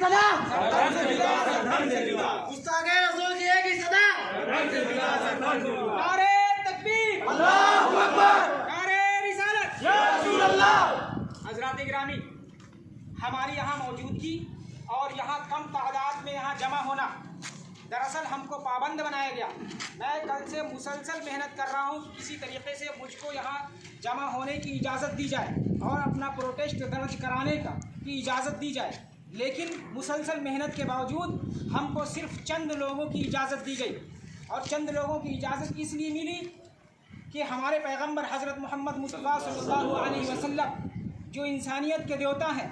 सदा, गुस्ताखे रसूल की एक ही सदा। नारे तकबीर, अल्लाहु अकबर, नारे रिसालत, या रसूल अल्लाह। हज़रात गिरामी, हमारी यहाँ मौजूदगी और यहाँ कम तादाद में यहाँ जमा होना दरअसल हमको पाबंद बनाया गया। मैं कल से मुसलसल मेहनत कर रहा हूँ किसी तरीके से मुझको यहाँ जमा होने की इजाज़त दी जाए और अपना प्रोटेस्ट दर्ज कराने की इजाज़त दी जाए, लेकिन मुसलसल मेहनत के बावजूद हमको सिर्फ चंद लोगों की इजाज़त दी गई। और चंद लोगों की इजाज़त इसलिए मिली कि हमारे पैगम्बर हज़रत मोहम्मद मुस्तफ़ा सल्लल्लाहु अलैहि वसल्लम जो इंसानियत के देवता हैं,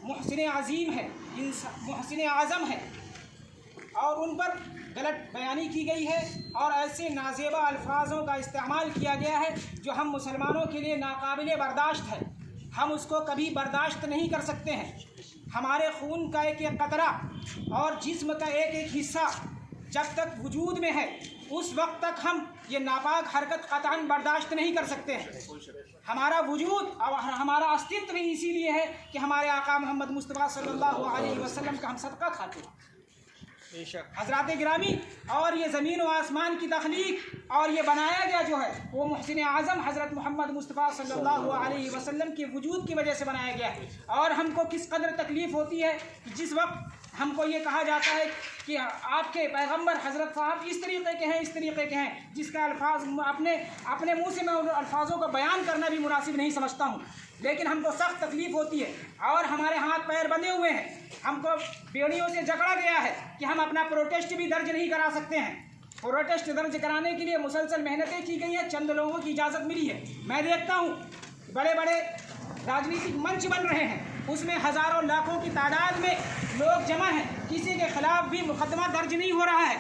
मुहसिन अज़ीम है, मुहसिन आज़म है, और उन पर गलत बयानी की गई है और ऐसे नाजेबा अल्फाजों का इस्तेमाल किया गया है जो हम मुसलमानों के लिए नाकाबिले बर्दाश्त है। हम उसको कभी बर्दाश्त नहीं कर सकते हैं। हमारे खून का एक एक कतरा और जिस्म का एक एक हिस्सा जब तक वजूद में है उस वक्त तक हम ये नापाक हरकत कतई बर्दाश्त नहीं कर सकते हैं। हमारा वजूद और हमारा अस्तित्व इसीलिए है कि हमारे आका मोहम्मद मुस्तफ़ा सल्लल्लाहु अलैहि वसल्लम का हम सदका खाते हैं। हज़रात गिरामी, और ये ज़मीन व आसमान की तख्लीक और ये बनाया गया जो है वो मुहसिन आज़म हज़रत मोहम्मद मुस्तफ़ा सल्लल्लाहु अलैहि वसल्लम के वजूद की वजह से बनाया गया है। और हमको किस कदर तकलीफ़ होती है कि जिस वक्त हमको ये कहा जाता है कि आपके पैगम्बर हज़रत साहब इस तरीक़े के हैं, इस तरीक़े के हैं, जिसका अल्फाज अपने मुँह से मैं उन अल्फाजों को बयान करना भी मुनासिब नहीं समझता हूँ, लेकिन हमको सख्त तकलीफ़ होती है और हमारे हाथ पैर बंधे हुए हैं। हमको बेड़ियों से जकड़ा गया है कि हम अपना प्रोटेस्ट भी दर्ज नहीं करा सकते हैं। प्रोटेस्ट दर्ज कराने के लिए मुसलसल मेहनतें की गई हैं, चंद लोगों की इजाज़त मिली है। मैं देखता हूँ बड़े बड़े राजनीतिक मंच बन रहे हैं, उसमें हज़ारों लाखों की तादाद में लोग जमा हैं, किसी के ख़िलाफ़ भी मुकदमा दर्ज नहीं हो रहा है।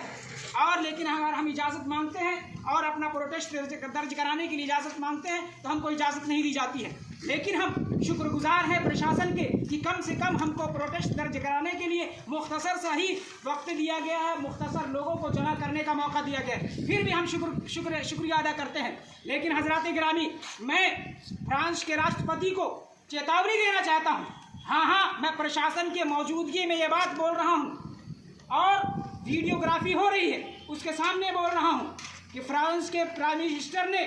और लेकिन अगर हम इजाज़त मांगते हैं और अपना प्रोटेस्ट दर्ज कराने के लिए इजाज़त मांगते हैं तो हमको इजाज़त नहीं दी जाती है। लेकिन हम शुक्रगुजार हैं प्रशासन के कि कम से कम हमको प्रोटेस्ट दर्ज कराने के लिए मुख्तसर सा ही वक्त दिया गया है, मुख्तसर लोगों को जमा करने का मौका दिया गया है, फिर भी हम शुक्रिया अदा करते हैं। लेकिन हज़रात गिरामी, मैं फ्रांस के राष्ट्रपति को चेतावनी देना चाहता हूँ। हाँ, मैं प्रशासन के मौजूदगी में ये बात बोल रहा हूँ और वीडियोग्राफी हो रही है, उसके सामने बोल रहा हूँ कि फ्रांस के प्राइम मिनिस्टर ने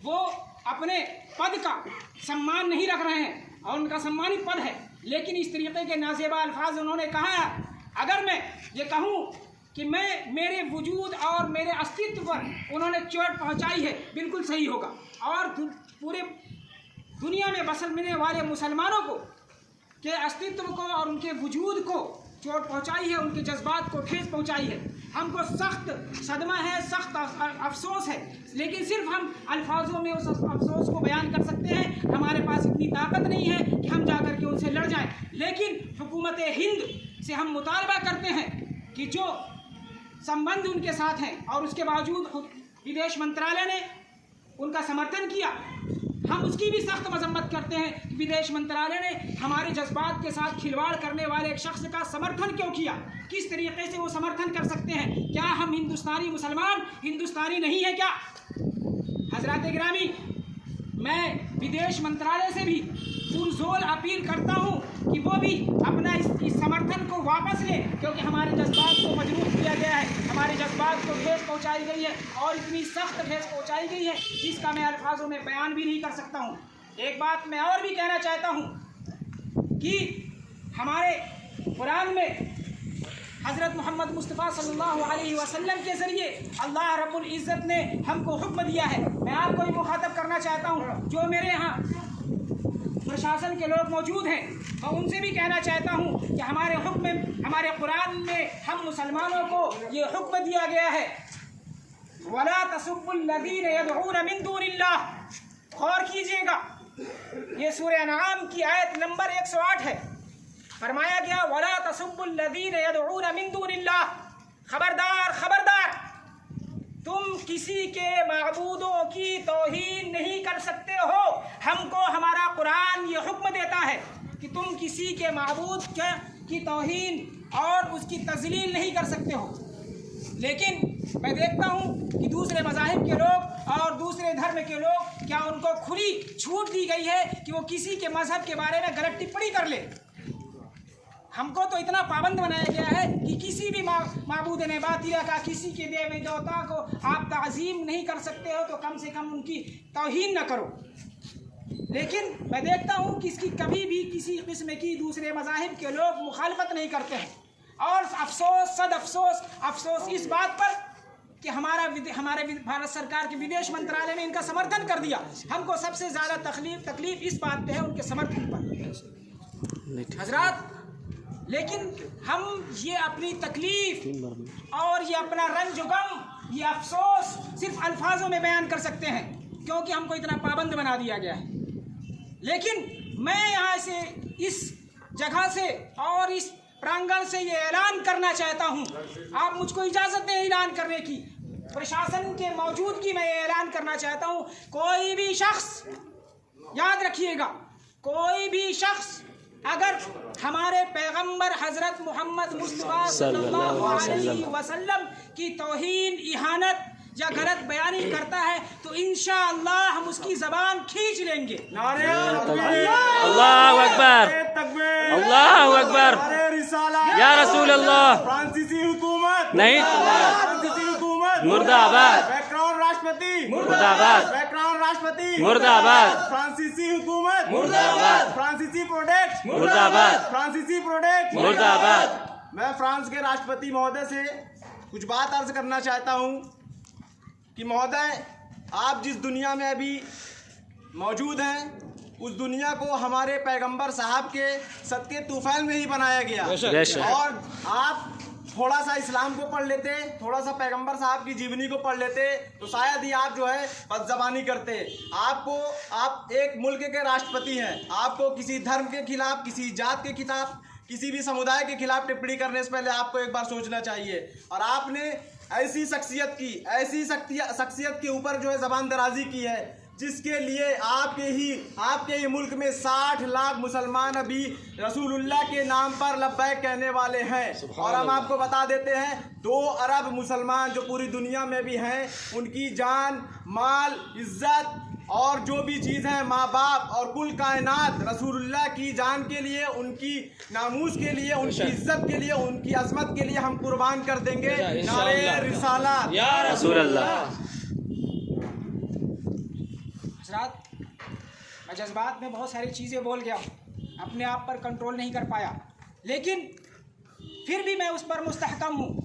वो अपने पद का सम्मान नहीं रख रहे हैं और उनका सम्मानित पद है, लेकिन इस तरीके के नाजेबा अल्फाज उन्होंने कहा है। अगर मैं ये कहूँ कि मेरे वजूद और मेरे अस्तित्व पर उन्होंने चोट पहुँचाई है, बिल्कुल सही होगा। और पूरे दुनिया में बसने वाले मुसलमानों को के अस्तित्व को और उनके वजूद को चोट पहुंचाई है, उनके जज्बात को ठेस पहुंचाई है। हमको सख्त सदमा है, सख्त अफसोस है, लेकिन सिर्फ हम अल्फाजों में उस अफसोस को बयान कर सकते हैं। हमारे पास इतनी ताकत नहीं है कि हम जाकर के उनसे लड़ जाएं। लेकिन हुकूमत हिंद से हम मुतालबा करते हैं कि जो संबंध उनके साथ हैं और उसके बावजूद विदेश मंत्रालय ने उनका समर्थन किया, हम उसकी भी सख्त मजम्मत करते हैं। विदेश मंत्रालय ने हमारे जज्बात के साथ खिलवाड़ करने वाले एक शख्स का समर्थन क्यों किया? किस तरीके से वो समर्थन कर सकते हैं? क्या हम हिंदुस्तानी मुसलमान हिंदुस्तानी नहीं है क्या? हज़रात गिरामी, मैं विदेश मंत्रालय से भी पुरजोर अपील करता हूँ कि वो भी अपना इस समर्थन को वापस ले, क्योंकि हमारे जज्बात को मजबूर किया गया है, हमारे जज्बात को ठेस पहुँचाई गई है और इतनी सख्त ठेस पहुँचाई गई है जिसका मैं अल्फाजों में बयान भी नहीं कर सकता हूँ। एक बात मैं और भी कहना चाहता हूँ कि हमारे कुरान में हज़रत मोहम्मद मुस्तफ़ा सल्लल्लाहु अलैहि वसल्लम के ज़रिए अल्लाह रब्बुल इज़्ज़त ने हमको हुक्म दिया है। मैं आपको भी मुखातब करना चाहता हूँ, जो मेरे यहाँ प्रशासन के लोग मौजूद हैं, मैं उनसे भी कहना चाहता हूँ कि हमारे कुरान में हम मुसलमानों को ये हुक्म दिया गया है, वला तसुब्बुल लज़ीना यदऊना मिन दूनिल्लाह। गौर कीजिएगा, ये सूरह अनआम की आयत नंबर 108 है। फरमाया गया वला तसुब्बुल लज़ीना यदऊना मिन दूनिल्लाह, खबरदार खबरदार, तुम किसी के माबूदों की तौहीन नहीं कर सकते हो। हमको हमारा कुरान ये हुक्म देता है कि तुम किसी के माबूद की तौहीन और उसकी तज़लील नहीं कर सकते हो। लेकिन मैं देखता हूँ कि दूसरे मज़ाहिब के लोग और दूसरे धर्म के लोग, क्या उनको खुली छूट दी गई है कि वो किसी के मज़हब के बारे में गलत टिप्पणी कर ले? हमको तो इतना पाबंद बनाया गया है कि किसी भी माबूद ने बातिला का, किसी के देव देवता को आप ताज़ीम नहीं कर सकते हो तो कम से कम उनकी तौहीन न करो। लेकिन मैं देखता हूँ कि इसकी कभी भी किसी किस्म की दूसरे मज़ाहिब के लोग मुखालफत नहीं करते हैं। और अफसोस, सद अफसोस, अफसोस इस बात पर कि हमारे भारत सरकार के विदेश मंत्रालय ने इनका समर्थन कर दिया। हमको सबसे ज़्यादा तकलीफ इस बात पे है उनके समर्थन पर हजरात। लेकिन हम ये अपनी तकलीफ और ये अपना रंज गम, ये अफसोस सिर्फ अल्फाजों में बयान कर सकते हैं क्योंकि हमको इतना पाबंद बना दिया गया है। लेकिन मैं यहाँ से, इस जगह से और इस प्रांगण से ये ऐलान करना चाहता हूँ, आप मुझको इजाज़त दें ऐलान करने की, प्रशासन के मौजूदगी में ये ऐलान करना चाहता हूँ, कोई भी शख्स, याद रखिएगा, कोई भी शख्स अगर हमारे पैगंबर हज़रत मोहम्मद मुस्तफ़ा सल्लल्लाहु अलैहि वसल्लम की तौहीन, इहानत या गलत बयानी करता है तो इंशाअल्लाह हम उसकी ज़बान खींच लेंगे। अल्लाहु अकबर, अल्लाहु अकबर, या रसूल अल्लाह। फ्रांसीसी हुकूमत नहीं, फ्रांसीसी हुकूमत मुर्दाबाद, मैक्रोन राष्ट्रपति मुर्दाबाद, मैक्रोन राष्ट्रपति मुर्दाबाद, फ्रांसीसी हुकूमत मुर्दाबाद, फ्रांसीसी प्रोडक्ट मुर्दाबाद, फ्रांसीसी प्रोडक्ट मुर्दाबाद। मैं फ्रांस के राष्ट्रपति महोदय से कुछ बात अर्ज करना चाहता हूँ कि महोदय, आप जिस दुनिया में अभी मौजूद हैं उस दुनिया को हमारे पैगंबर साहब के सदके तूफ़ैल में ही बनाया गया। और आप थोड़ा सा इस्लाम को पढ़ लेते, थोड़ा सा पैगंबर साहब की जीवनी को पढ़ लेते तो शायद ही आप जो है बदज़बानी करते। आप एक मुल्क के राष्ट्रपति हैं, आपको किसी धर्म के खिलाफ, किसी जात के खिलाफ, किसी भी समुदाय के खिलाफ टिप्पणी करने से पहले आपको एक बार सोचना चाहिए। और आपने ऐसी शख्सियत की, ऐसी शख्सियत के ऊपर जो है ज़बान दराजी की है जिसके लिए आपके ही मुल्क में 60 लाख मुसलमान अभी रसूलुल्लाह के नाम पर लब्बैक कहने वाले हैं। और हम आपको बता देते हैं 2 अरब मुसलमान जो पूरी दुनिया में भी हैं, उनकी जान, माल, इज्जत और जो भी चीज़ है, माँ बाप और कुल कायनात रसूलुल्लाह की जान के लिए, उनकी नामूस के लिए, उनकी इज्जत के लिए, उनकी अजमत के लिए हम कुर्बान कर देंगे। नारे रिसालत या रसूलल्लाह। हज़रात, मैं जज्बात में बहुत सारी चीज़ें बोल गया, अपने आप पर कंट्रोल नहीं कर पाया, लेकिन फिर भी मैं उस पर मुस्तहकम हूँ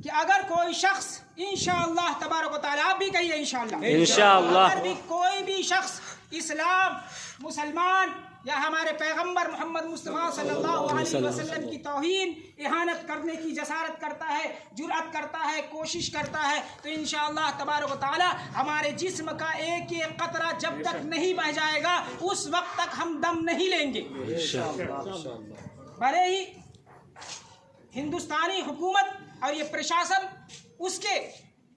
कि अगर कोई शख्स इंशाअल्लाह तबारक व तआला, आप भी कहिए इंशाअल्लाह, अगर भी कोई भी शख्स इस्लाम, मुसलमान या हमारे पैगंबर मोहम्मद मुस्तफ़ा सल्लल्लाहु अलैहि वसल्लम की तौहीन, इहानत करने की जसारत करता है, जुर्अत करता है, कोशिश करता है तो इंशाअल्लाह तबारक व तआला हमारे जिस्म का एक एक कतरा जब तक नहीं बह जाएगा उस वक्त तक हम दम नहीं लेंगे। भले ही हिंदुस्तानी हुकूमत और ये प्रशासन उसके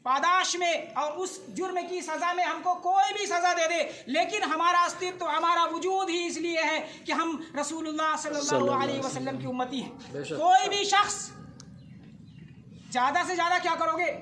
पादाश में और उस जुर्म की सज़ा में हमको कोई भी सज़ा दे दे, लेकिन हमारा अस्तित्व, हमारा वजूद ही इसलिए है कि हम रसूलुल्लाह सल्लल्लाहु अलैहि वसल्लम की उम्मती हैं। कोई भी शख्स, ज़्यादा से ज़्यादा क्या करोगे,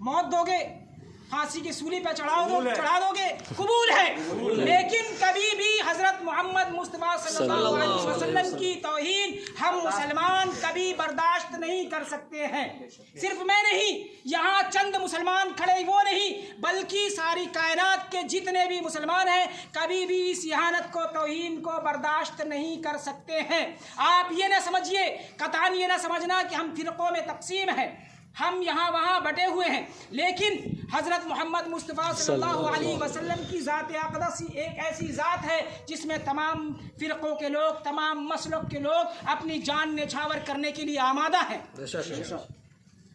मौत दोगे, फांसी की सूली पर चढ़ा दोगे, कबूल है, लेकिन कभी भी हज़रत मोहम्मद मुस्तफ़ा सल्लल्लाहु अलैहि वसल्लम की तौहीन हम मुसलमान कभी बर्दाश्त नहीं कर सकते हैं। सिर्फ मैं नहीं, यहाँ चंद मुसलमान खड़े, वो नहीं बल्कि सारी कायनात के जितने भी मुसलमान हैं कभी भी इस इहानत को, तौहीन को बर्दाश्त नहीं कर सकते हैं। आप ये ना समझिए, कतान ये ना समझना कि हम फ़िरक़ों में तक़सीम हैं, हम यहाँ वहाँ बटे हुए हैं, लेकिन हज़रत मोहम्मद मुस्तफ़ा सल्लल्लाहु अलैहि वसल्लम की ज़ात अक़दस एक ऐसी ज़ात है जिसमें तमाम फ़िरक़ों के लोग, तमाम मसलक के लोग अपनी जान न्यौछावर करने के लिए आमादा हैं।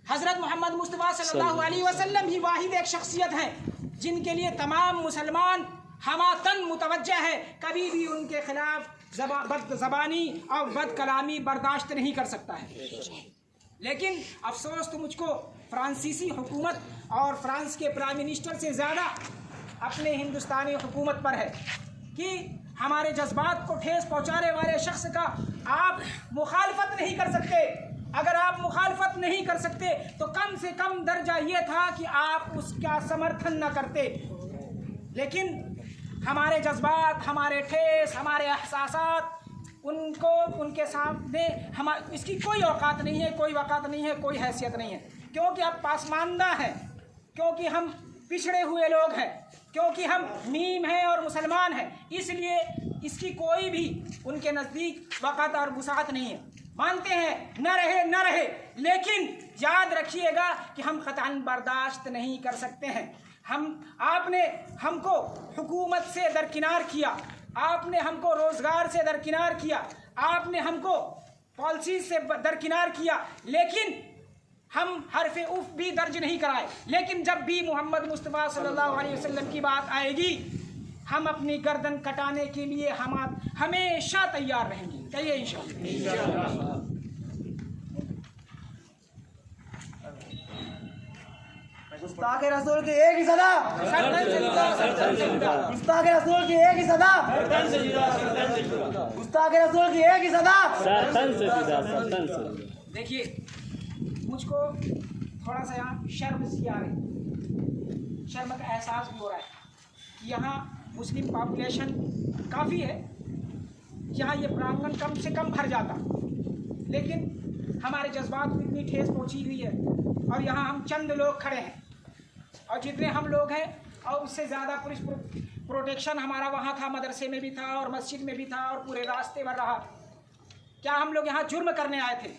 हज़रत मोहम्मद मुस्तफ़ा सल्लल्लाहु अलैहि वसल्लम ही वाहिद एक शख्सियत है जिनके लिए तमाम मुसलमान हमातन मुतवज्जह है, कभी भी उनके खिलाफ बद ज़बानी और बद कलामी बर्दाश्त नहीं कर सकता है। लेकिन अफसोस तो मुझको फ्रांसीसी हुकूमत और फ्रांस के प्राइम मिनिस्टर से ज़्यादा अपने हिंदुस्तानी हुकूमत पर है कि हमारे जज्बात को ठेस पहुंचाने वाले शख्स का आप मुखालफत नहीं कर सकते। अगर आप मुखालफत नहीं कर सकते तो कम से कम दर्जा ये था कि आप उसका समर्थन न करते। लेकिन हमारे जज्बात, हमारे ठेस, हमारे एहसासात उनको उनके सामने हम इसकी कोई औकात नहीं है, कोई वक़ात नहीं है, कोई हैसियत नहीं है, क्योंकि आप पासमानदा हैं, क्योंकि हम पिछड़े हुए लोग हैं, क्योंकि हम मीम हैं और मुसलमान हैं, इसलिए इसकी कोई भी उनके नज़दीक वक़ात और वुसाअत नहीं है। मानते हैं न रहे, लेकिन याद रखिएगा कि हम क़तअन बर्दाश्त नहीं कर सकते हैं। आपने हमको हुकूमत से दरकिनार किया, आपने हमको रोज़गार से दरकिनार किया, आपने हमको पॉलिसी से दरकिनार किया, लेकिन हम हरफ़े उफ़ भी दर्ज नहीं कराए। लेकिन जब भी मोहम्मद मुस्तफ़ा सल्लल्लाहु अलैहि वसल्लम की बात आएगी, हम अपनी गर्दन कटाने के लिए हम हमेशा तैयार रहेंगे। कहिए इंशाअल्लाह। गुस्ताखे रसूल की एक ही सदा, गुस्ताखे रसूल की एक ही सदा, गुस्ताखे रसूल की एक ही सदा। देखिए, मुझको थोड़ा सा यहाँ शर्म सी आ रही, शर्म का एहसास भी हो रहा है कि यहाँ मुस्लिम पॉपुलेशन काफ़ी है, यहाँ ये प्रांगण कम से कम भर जाता, लेकिन हमारे जज्बात को इतनी ठेस पहुँची हुई है और यहाँ हम चंद लोग खड़े हैं, और जितने हम लोग हैं और उससे ज़्यादा पुलिस प्रोटेक्शन हमारा वहाँ था, मदरसे में भी था और मस्जिद में भी था और पूरे रास्ते भर रहा। क्या हम लोग यहाँ जुर्म करने आए थे?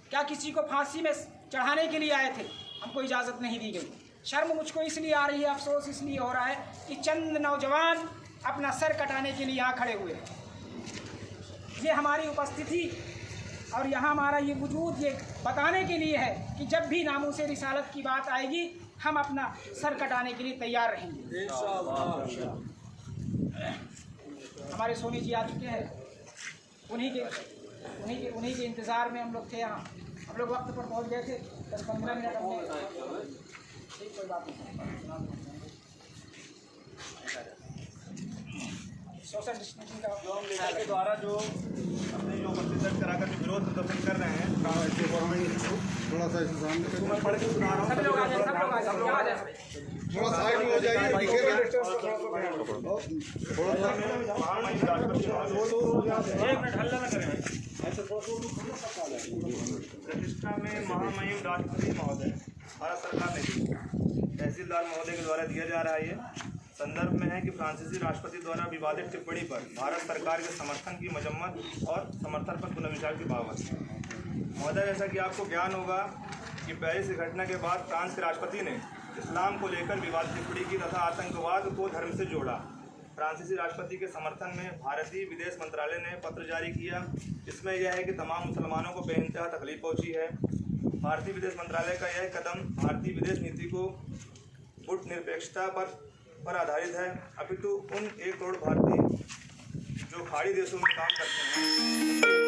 क्या किसी को फांसी में चढ़ाने के लिए आए थे? हमको इजाज़त नहीं दी गई। शर्म मुझको इसलिए आ रही है, अफसोस इसलिए हो रहा है कि चंद नौजवान अपना सर कटाने के लिए यहाँ खड़े हुए हैं। ये हमारी उपस्थिति और यहाँ हमारा ये वजूद ये बताने के लिए है कि जब भी नामूसे रिसालत की बात आएगी, हम अपना सर कटाने के लिए तैयार रहेंगे। हमारे सोनी जी आ चुके हैं, उन्हीं के इंतज़ार में हम लोग थे यहाँ। हम लोग वक्त पर पहुँच गए थे, 10-15 मिनट हमने। ठीक, कोई बात नहीं। सोशल डिस्टेंसिंग का के द्वारा जो अपने जो उपस्थित दर्ज कराकर जो विरोध प्रदर्शन कर रहे हैं, थोड़ा सा इसे सामने मैं पढ़ के सुना रहा हूँ। सब लोग आ जाए। थोड़ा साइड में हो जाइए, दिखेगा। प्रतिष्ठा में महामहिम राष्ट्रपति महोदय भारत सरकार ने तहसीलदार महोदय के द्वारा दिया जा रहा है। ये संदर्भ में है कि फ्रांसीसी राष्ट्रपति द्वारा विवादित टिप्पणी पर भारत सरकार के समर्थन की मजम्मत और समर्थन पर पुनर्विचार की बात। महोदय, जैसा कि आपको ज्ञान होगा कि पेरिस की घटना के बाद फ्रांस के राष्ट्रपति ने इस्लाम को लेकर विवादित टिप्पणी की तथा आतंकवाद को धर्म से जोड़ा। फ्रांसीसी राष्ट्रपति के समर्थन में भारतीय विदेश मंत्रालय ने पत्र जारी किया। इसमें यह है कि तमाम मुसलमानों को बेइंतहा तकलीफ पहुँची है। भारतीय विदेश मंत्रालय का यह कदम भारतीय विदेश नीति को गुटनिरपेक्षता पर आधारित है, अपितु उन 1 करोड़ भारतीय जो खाड़ी देशों में काम करते हैं